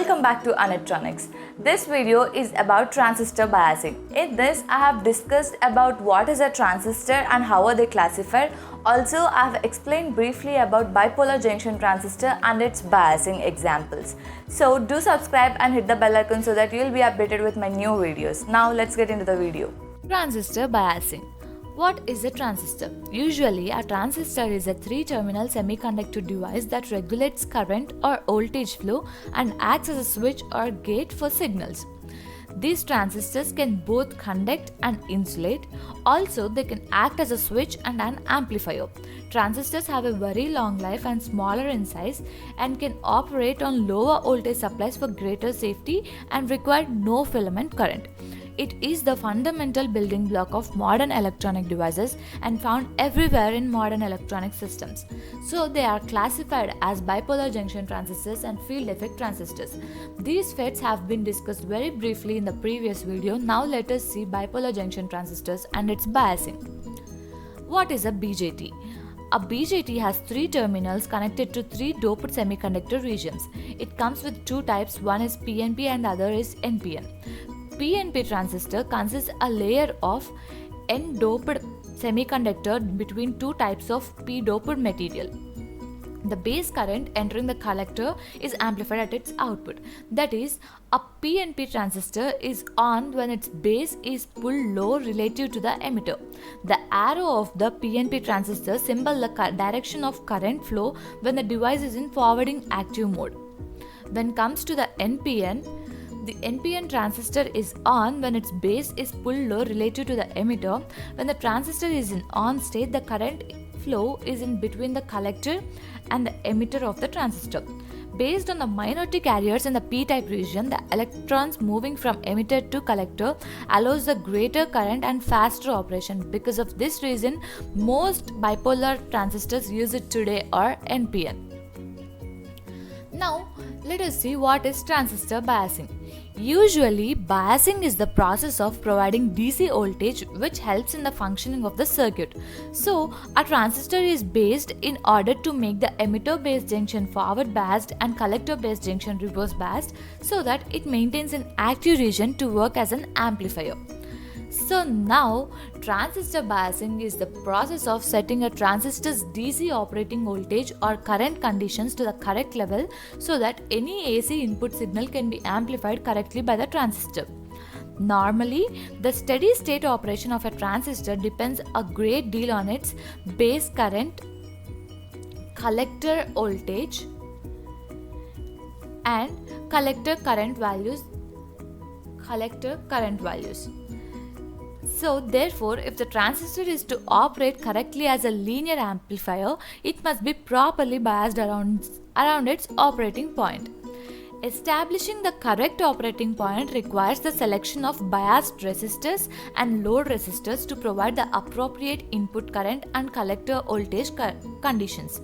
Welcome back to Electronics. This video is about transistor biasing. In this, I have discussed about what is a transistor and how are they classified. Also, I have explained briefly about bipolar junction transistor and its biasing examples. So do subscribe and hit the bell icon so that you will be updated with my new videos. Now let's get into the video. Transistor biasing. What is a transistor? Usually, a transistor is a three-terminal semiconductor device that regulates current or voltage flow and acts as a switch or gate for signals. These transistors can both conduct and insulate. Also, they can act as a switch and an amplifier. Transistors have a very long life and smaller in size and can operate on lower voltage supplies for greater safety and require no filament current. It is the fundamental building block of modern electronic devices and found everywhere in modern electronic systems. So they are classified as bipolar junction transistors and field effect transistors. These FETs have been discussed very briefly in the previous video. Now let us see bipolar junction transistors and its biasing. What is a BJT? A BJT has three terminals connected to three doped semiconductor regions. It comes with two types, one is PNP and the other is NPN. PNP transistor consists a layer of N-doped semiconductor between two types of P-doped material. The base current entering the collector is amplified at its output. That is, a PNP transistor is on when its base is pulled low relative to the emitter. The arrow of the PNP transistor symbols the direction of current flow when the device is in forwarding active mode. When it comes to the NPN, the NPN transistor is on when its base is pulled low relative to the emitter. When the transistor is in on state, the current flow is in between the collector and the emitter of the transistor. Based on the minority carriers in the p-type region, the electrons moving from emitter to collector allows the greater current and faster operation. Because of this reason, most bipolar transistors used today are NPN. Now, let us see what is transistor biasing. Usually, biasing is the process of providing DC voltage which helps in the functioning of the circuit. So, a transistor is based in order to make the emitter-based junction forward biased and collector-based junction reverse biased so that it maintains an active region to work as an amplifier. So now, transistor biasing is the process of setting a transistor's DC operating voltage or current conditions to the correct level so that any AC input signal can be amplified correctly by the transistor. Normally, the steady state operation of a transistor depends a great deal on its base current, collector voltage, and collector current values. So therefore, if the transistor is to operate correctly as a linear amplifier, it must be properly biased around its operating point. Establishing the correct operating point requires the selection of biased resistors and load resistors to provide the appropriate input current and collector voltage conditions.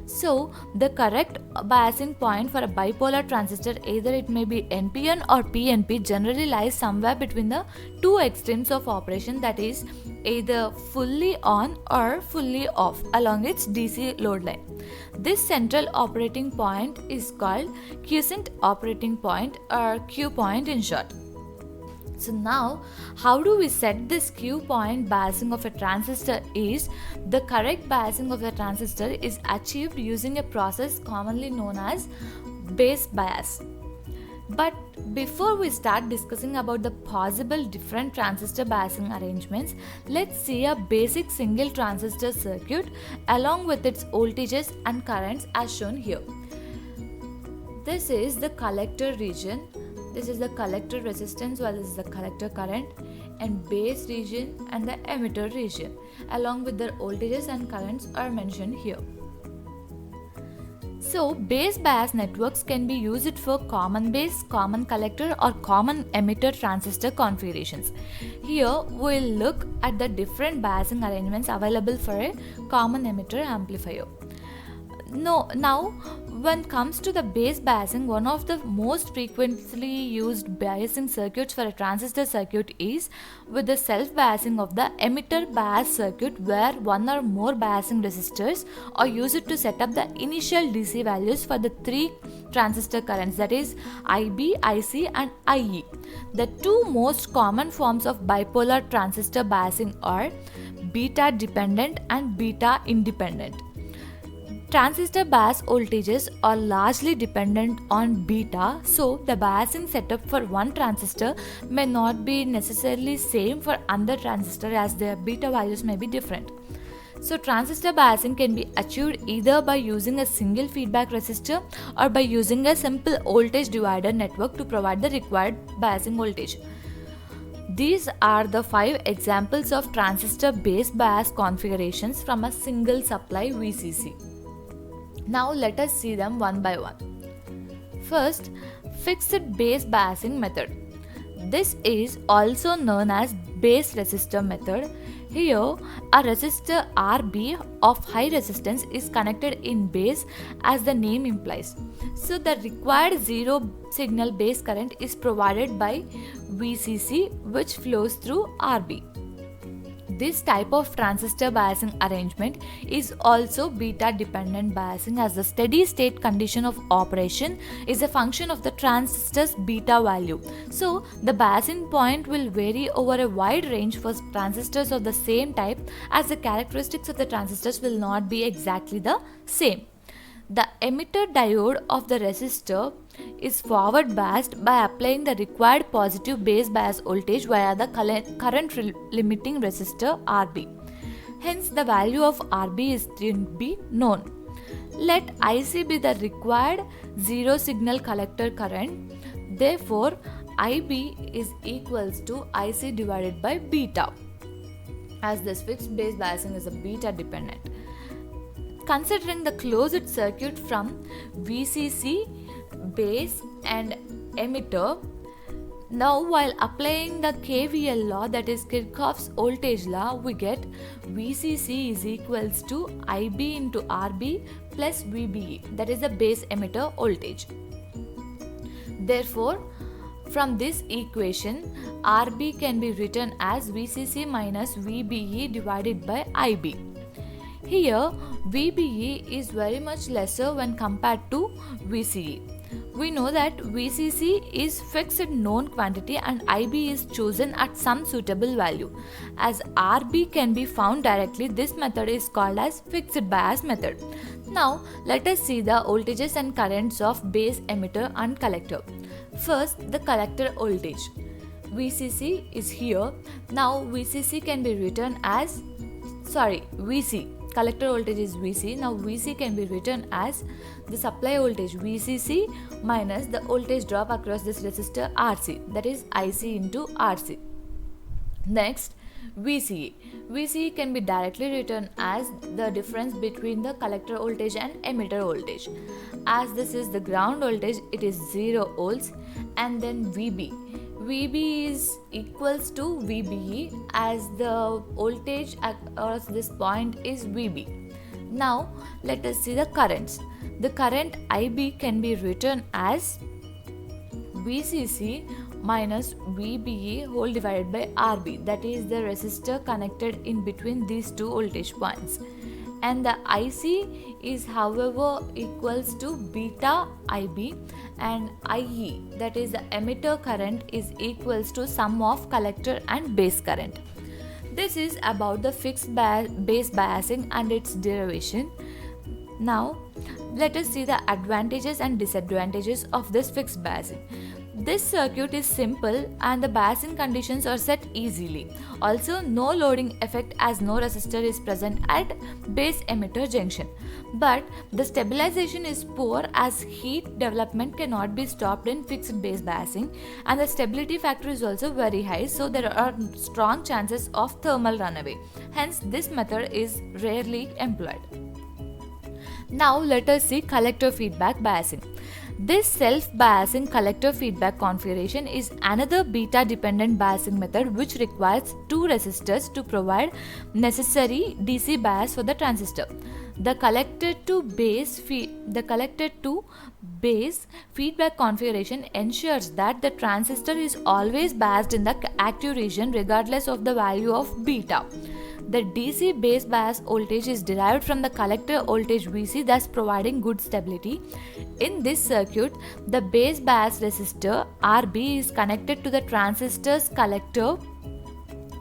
So, the correct biasing point for a bipolar transistor, either it may be NPN or PNP, generally lies somewhere between the two extremes of operation, that is, either fully on or fully off along its DC load line. This central operating point is called quiescent operating point or Q point in short. So now, how do we set this Q point biasing of a transistor is, the correct biasing of the transistor is achieved using a process commonly known as base bias. But before we start discussing about the possible different transistor biasing arrangements, let's see a basic single transistor circuit along with its voltages and currents as shown here. This is the collector region. This is the collector resistance, while this is the collector current, and base region and the emitter region, along with their voltages and currents are mentioned here. So, base bias networks can be used for common base, common collector or common emitter transistor configurations. Here, we'll look at the different biasing arrangements available for a common emitter amplifier. Now when comes to the base biasing, one of the most frequently used biasing circuits for a transistor circuit is with the self biasing of the emitter bias circuit, where one or more biasing resistors are used to set up the initial DC values for the three transistor currents, that is IB, IC and IE. The two most common forms of bipolar transistor biasing are beta dependent and beta independent. Transistor bias voltages are largely dependent on beta, so the biasing setup for one transistor may not be necessarily same for another transistor, as their beta values may be different. So transistor biasing can be achieved either by using a single feedback resistor or by using a simple voltage divider network to provide the required biasing voltage. These are the 5 examples of transistor base bias configurations from a single supply VCC. Now let us see them one by one. First, fixed base biasing method. This is also known as base resistor method. Here, a resistor RB of high resistance is connected in base, as the name implies. So the required zero signal base current is provided by VCC, which flows through RB. This type of transistor biasing arrangement is also beta dependent biasing, as the steady state condition of operation is a function of the transistor's beta value. So the biasing point will vary over a wide range for transistors of the same type, as the characteristics of the transistors will not be exactly the same. The emitter diode of the resistor is forward biased by applying the required positive base bias voltage via the current limiting resistor RB. Hence, the value of RB is to be known. Let IC be the required zero signal collector current. Therefore, IB is equals to IC divided by beta, as this fixed base biasing is a beta dependent. Considering the closed circuit from VCC, base and emitter, now while applying the KVL law, that is Kirchhoff's voltage law, we get VCC is equals to IB into RB plus VBE, that is the base emitter voltage. Therefore, from this equation, RB can be written as VCC minus VBE divided by IB. Here, VBE is very much lesser when compared to VCE. We know that VCC is fixed known quantity and IB is chosen at some suitable value. As RB can be found directly, this method is called as fixed bias method. Now, let us see the voltages and currents of base emitter and collector. First, the collector voltage. VCC is here. Now, VCC can be written as, VC. Collector voltage is VC. Now VC can be written as the supply voltage VCC minus the voltage drop across this resistor RC, that is IC into RC. Next, VCE. VCE can be directly written as the difference between the collector voltage and emitter voltage. As this is the ground voltage, it is 0 volts. And then VB. VB is equals to VBE, as the voltage across this point is VB. Now let us see the currents. The current IB can be written as VCC minus VBE whole divided by RB, that is the resistor connected in between these two voltage points. And the IC is however equals to beta IB, and IE, that is the emitter current, is equals to sum of collector and base current. This is about the fixed base biasing and its derivation. Now let us see the advantages and disadvantages of this fixed biasing. This circuit is simple and the biasing conditions are set easily. Also, no loading effect, as no resistor is present at base emitter junction. But the stabilization is poor, as heat development cannot be stopped in fixed base biasing, and the stability factor is also very high, so there are strong chances of thermal runaway. Hence, this method is rarely employed. Now let us see collector feedback biasing. This self-biasing collector feedback configuration is another beta-dependent biasing method which requires two resistors to provide necessary DC bias for the transistor. The collector to base feedback configuration ensures that the transistor is always biased in the active region regardless of the value of beta. The DC base bias voltage is derived from the collector voltage Vc, thus providing good stability. In this circuit, the base bias resistor Rb is connected to the transistor's collector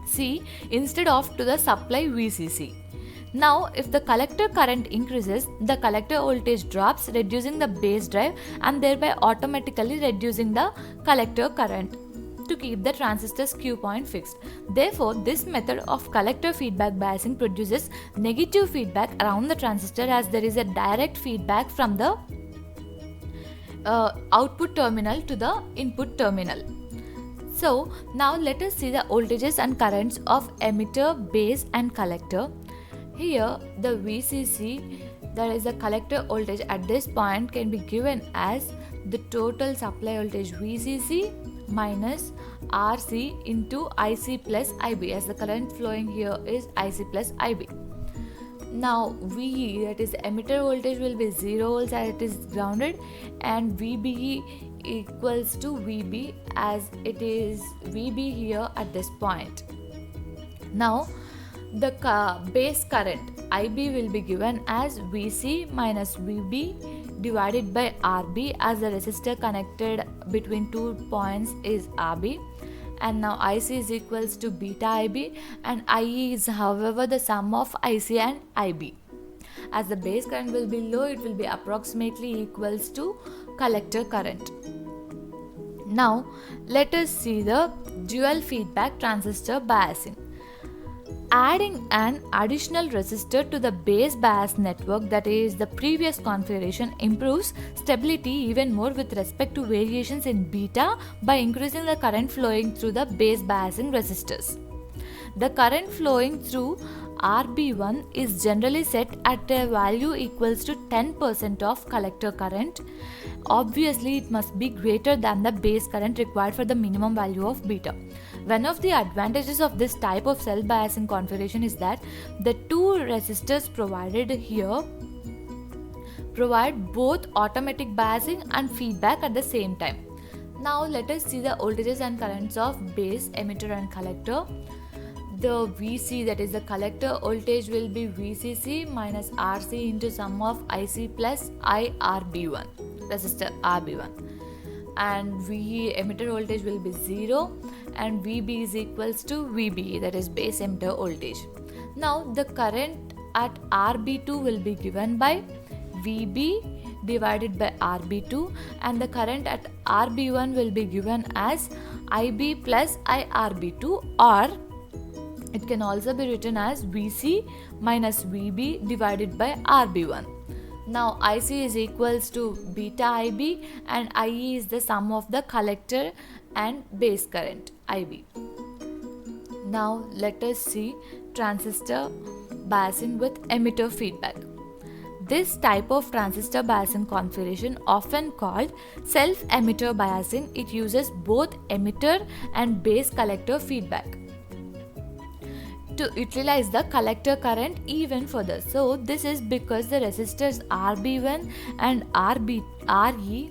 C instead of to the supply VCC. Now, if the collector current increases, the collector voltage drops, reducing the base drive and thereby automatically reducing the collector current to keep the transistor's Q point fixed. Therefore, this method of collector feedback biasing produces negative feedback around the transistor, as there is a direct feedback from the output terminal to the input terminal. So, now let us see the voltages and currents of emitter, base and collector. Here, the VCC, that is the collector voltage at this point, can be given as the total supply voltage VCC minus RC into IC plus IB, as the current flowing here is IC plus IB. Now VE, that is emitter voltage, will be 0 volts as it is grounded, and VBE equals to VB, as it is VB here at this point. Now the base current IB will be given as VC minus VB divided by RB, as the resistor connected between 2 points is RB. And now IC is equals to beta IB, and IE is however the sum of IC and IB. As the base current will be low, it will be approximately equals to collector current. Now let us see the dual feedback transistor biasing. Adding an additional resistor to the base bias network, that is the previous configuration, improves stability even more with respect to variations in beta by increasing the current flowing through the base biasing resistors. The current flowing through RB1 is generally set at a value equals to 10% of collector current. Obviously, it must be greater than the base current required for the minimum value of beta. One of the advantages of this type of cell biasing configuration is that the two resistors provided here provide both automatic biasing and feedback at the same time. Now let us see the voltages and currents of base, emitter and collector. The VC, that is the collector voltage, will be VCC minus RC into sum of IC plus IRB1, resistor RB1. And VE, emitter voltage, will be 0, and VB is equals to VBE, that is base emitter voltage. Now the current at RB2 will be given by VB divided by RB2, and the current at RB1 will be given as IB plus IRB2, or it can also be written as VC minus VB divided by RB1. Now IC is equals to beta IB, and IE is the sum of the collector and base current IB. Now let us see transistor biasing with emitter feedback. This type of transistor biasing configuration, often called self-emitter biasing, it uses both emitter and base collector feedback to utilize the collector current even further. So this is because the resistors RB1 and RB1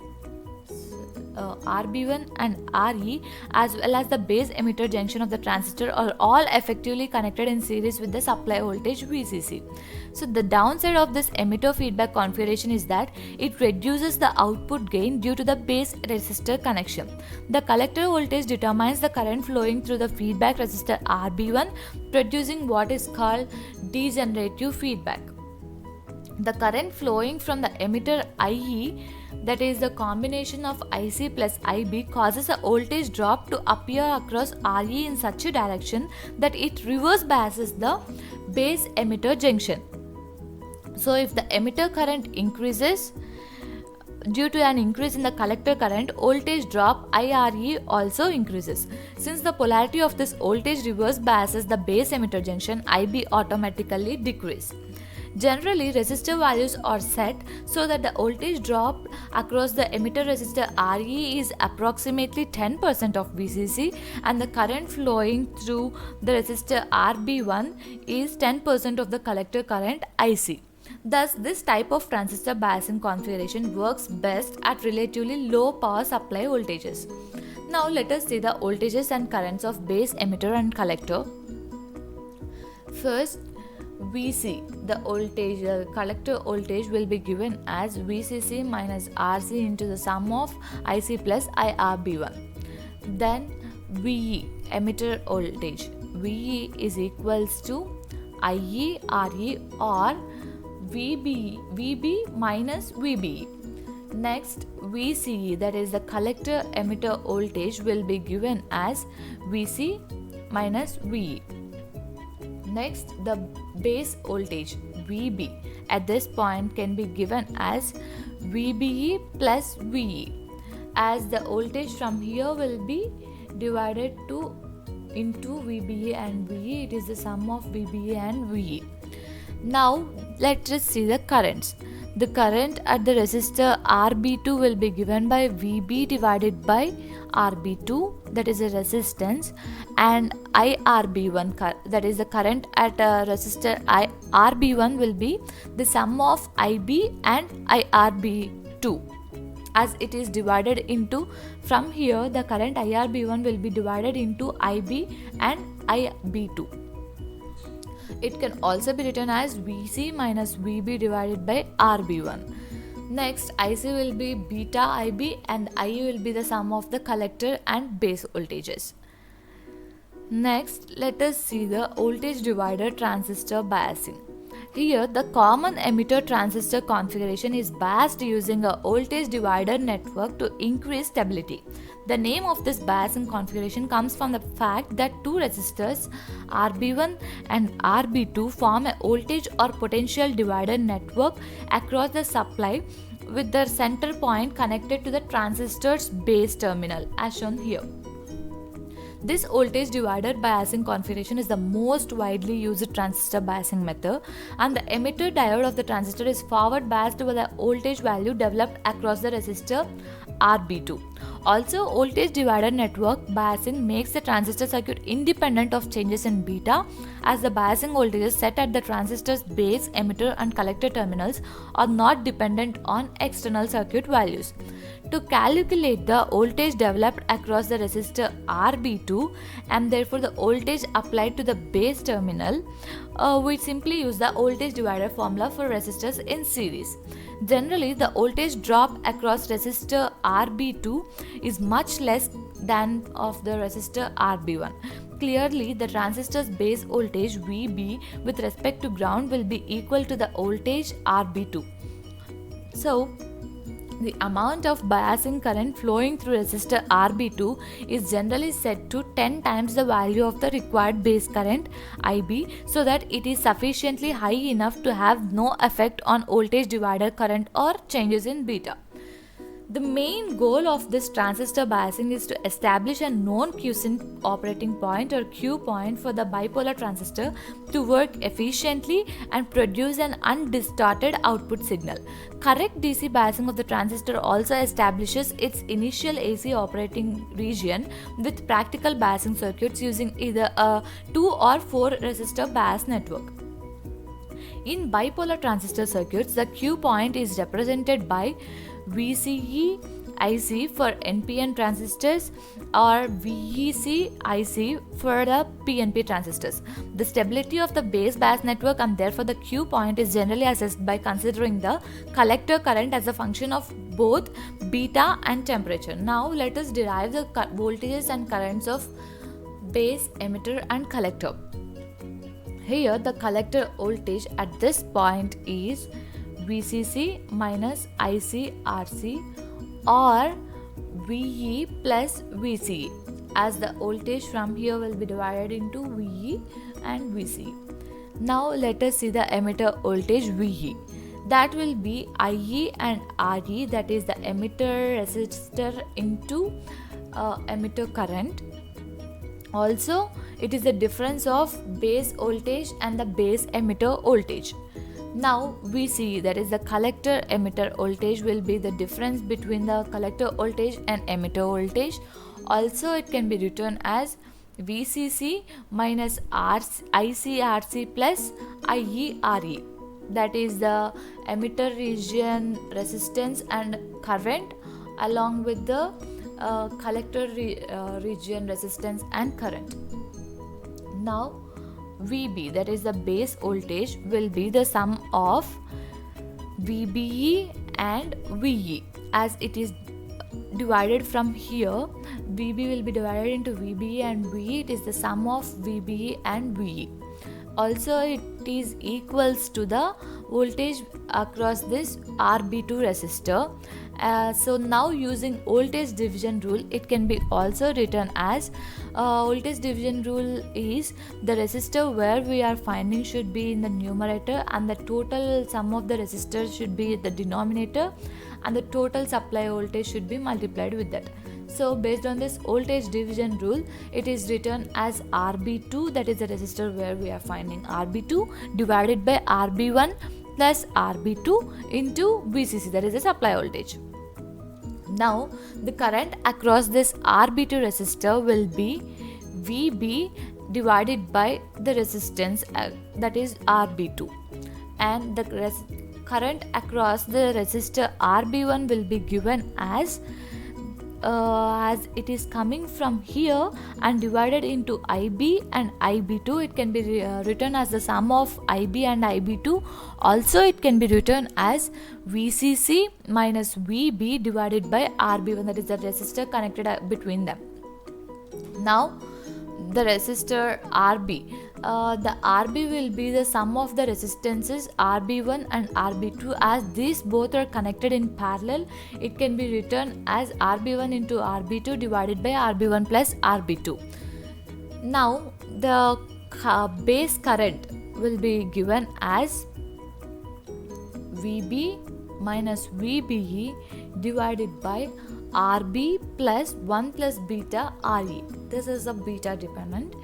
and RE, as well as the base emitter junction of the transistor, are all effectively connected in series with the supply voltage VCC. So the downside of this emitter feedback configuration is that it reduces the output gain due to the base resistor connection. The collector voltage determines the current flowing through the feedback resistor RB1, producing what is called degenerative feedback. The current flowing from the emitter IE, that is the combination of IC plus IB, causes a voltage drop to appear across RE in such a direction that it reverse biases the base emitter junction. So if the emitter current increases due to an increase in the collector current, voltage drop IRE also increases. Since the polarity of this voltage reverse biases the base emitter junction, IB automatically decrease. Generally, resistor values are set so that the voltage drop across the emitter resistor RE is approximately 10% of VCC, and the current flowing through the resistor RB1 is 10% of the collector current IC. Thus, this type of transistor biasing configuration works best at relatively low power supply voltages. Now, let us see the voltages and currents of base emitter and collector. First, VC, the voltage, collector voltage will be given as VCC minus RC into the sum of IC plus IRB1. Then VE, emitter voltage, VE is equals to IE RE or VB minus VBE. Next, VCE, that is the collector emitter voltage, will be given as VC minus VE. Next, the base voltage VB at this point can be given as VBE plus VE, as the voltage from here will be divided into VBE and VE. It is the sum of VBE and VE. Now let us see the currents. The current at the resistor RB2 will be given by VB divided by RB2, that is a resistance, and IRB1, that is the current at resistor RB1 will be the sum of IB and IRB2, as it is divided into, from here the current IRB1 will be divided into IB and IB2. It can also be written as VC minus VB divided by RB1. Next, IC will be beta IB and IE will be the sum of the collector and base voltages. Next, let us see the voltage divider transistor biasing. Here, the common emitter transistor configuration is biased using a voltage divider network to increase stability. The name of this biasing configuration comes from the fact that two resistors RB1 and RB2 form a voltage or potential divider network across the supply, with the center point connected to the transistor's base terminal as shown here. This voltage divider biasing configuration is the most widely used transistor biasing method, and the emitter diode of the transistor is forward biased with the voltage value developed across the resistor RB2. Also, voltage divider network biasing makes the transistor circuit independent of changes in beta, as the biasing voltages set at the transistor's base, emitter and collector terminals are not dependent on external circuit values. To calculate the voltage developed across the resistor RB2 and therefore the voltage applied to the base terminal, we simply use the voltage divider formula for resistors in series. Generally, the voltage drop across resistor RB2 is much less than of the resistor RB1. Clearly, the transistor's base voltage VB with respect to ground will be equal to the voltage RB2. So, the amount of biasing current flowing through resistor RB2 is generally set to 10 times the value of the required base current IB, so that it is sufficiently high enough to have no effect on voltage divider current or changes in beta. The main goal of this transistor biasing is to establish a known quiescent operating point or Q point for the bipolar transistor to work efficiently and produce an undistorted output signal. Correct DC biasing of the transistor also establishes its initial AC operating region with practical biasing circuits using either a 2 or 4 resistor bias network. In bipolar transistor circuits, the Q point is represented by VCE IC for NPN transistors or VEC IC for the PNP transistors. The stability of the base bias network and therefore the Q point is generally assessed by considering the collector current as a function of both beta and temperature. Now let us derive the voltages and currents of base, emitter and collector. Here the collector voltage at this point is VCC minus ICRC or VE plus VCE, as the voltage from here will be divided into VE and VCE. Now let us see the emitter voltage VE. That will be IE and RE, that is the emitter resistor into emitter current. Also, it is the difference of base voltage and the base emitter voltage. Now VCE, that is the collector emitter voltage, will be the difference between the collector voltage and emitter voltage. Also, it can be written as VCC minus ICRC plus IERE. that is the emitter region resistance and current, along with the collector region resistance and current. Now VB, that is the base voltage, will be the sum of VBE and VE. As it is divided from here, VB will be divided into VBE and VE. It is the sum of VBE and VE. Also, it is equals to the voltage across this RB2 resistor. So now using voltage division rule, it can be also written as voltage division rule is the resistor where we are finding should be in the numerator, and the total sum of the resistors should be the denominator, and the total supply voltage should be multiplied with that. So based on this voltage division rule, it is written as RB2, that is the resistor where we are finding RB2, divided by RB1 plus RB2 into VCC, that is the supply voltage. Now the current across this RB2 resistor will be VB divided by the resistance, that is RB2, and the current across the resistor RB1 will be given as it is coming from here and divided into IB and IB2. It can be written as the sum of IB and IB2. Also it can be written as VCC minus VB divided by RB1, that is the resistor connected between them. Now the resistor RB, the RB will be the sum of the resistances RB1 and RB2. As these both are connected in parallel, it can be written as RB1 into RB2 divided by RB1 plus RB2. Now the base current will be given as VB minus VBE divided by RB plus 1 plus beta RE. This is a beta dependent,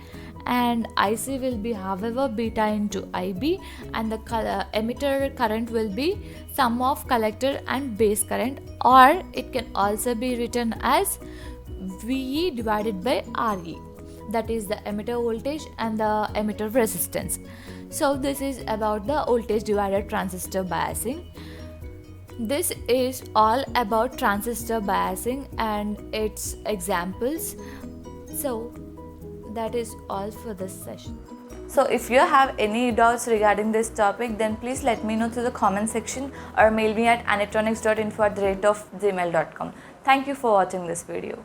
and IC will be however beta into IB, and the emitter current will be sum of collector and base current, or it can also be written as VE divided by RE, that is the emitter voltage and the emitter resistance. So this is about the voltage divided transistor biasing. This is all about transistor biasing and its examples. So that is all for this session. So if you have any doubts regarding this topic, then please let me know through the comment section or mail me at anitronics.info@gmail.com. Thank you for watching this video.